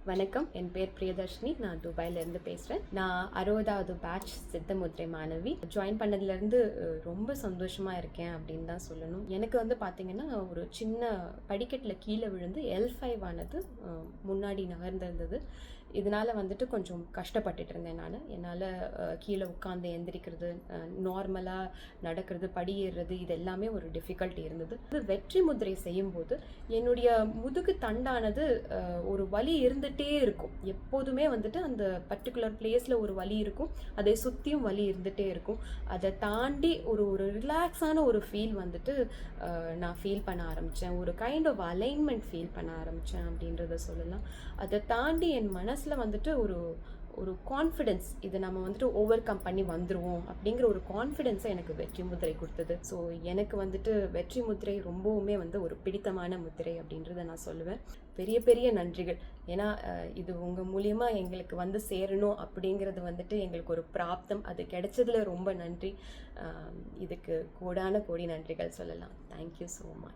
வணக்கம், என் பேர் பிரியதர்ஷினி. நான் துபாயிலேருந்து பேசுகிறேன். நான் 60வது பேட்ச் சித்தமுத்திரை மாணவி. ஜாயின் பண்ணதுலேருந்து ரொம்ப சந்தோஷமாக இருக்கேன் அப்படின்னு தான் சொல்லணும். எனக்கு வந்து பார்த்திங்கன்னா, ஒரு சின்ன படிக்கட்டில் கீழே விழுந்து L5 ஆனது முன்னாடி நகர்ந்திருந்தது. இதனால் வந்துட்டு கொஞ்சம் கஷ்டப்பட்டுட்டு இருந்தேன் நான். என்னால் கீழே உட்காந்து எந்திரிக்கிறது, நார்மலாக நடக்கிறது, படி ஏறுறது, இது எல்லாமே ஒரு டிஃபிகல்ட்டி இருந்தது. இது வெற்றி முத்திரை செய்யும்போது என்னுடைய முதுகு தண்டானது ஒரு வலி இருந்துகிட்டே இருக்கும். எப்போதுமே வந்துட்டு அந்த பர்டிகுலர் பிளேஸில் ஒரு வலி இருக்கும், அதை சுற்றியும் வலி இருந்துகிட்டே இருக்கும். அதை தாண்டி ஒரு ஒரு ரிலாக்ஸான ஒரு ஃபீல் வந்துட்டு நான் ஃபீல் பண்ண ஆரம்பித்தேன். ஒரு கைண்ட் ஆஃப் அலைன்மெண்ட் ஃபீல் பண்ண ஆரம்பித்தேன் அப்படின்றத சொல்லலாம். அதை தாண்டி என் மனசில் வந்துட்டு ஒரு ஒரு கான்ஃபிடென்ஸ், இதை நம்ம வந்துட்டு ஓவர் கம் பண்ணி வந்துடுவோம் அப்படிங்கிற ஒரு கான்ஃபிடென்ஸை எனக்கு வெற்றி முத்திரை கொடுத்தது. ஸோ எனக்கு வந்துட்டு வெற்றி முத்திரை ரொம்பவுமே வந்து ஒரு பிடித்தமான முத்திரை அப்படின்றத நான் சொல்லுவேன். பெரிய பெரிய நன்றிகள். ஏன்னா இது உங்கள் மூலியமாக எங்களுக்கு வந்து சேரணும் அப்படிங்கிறது வந்துட்டு எங்களுக்கு ஒரு பிராப்தம். அது கிடைச்சதுல ரொம்ப நன்றி. இதுக்கு கோடான கோடி நன்றிகள் சொல்லலாம். Thank you so much.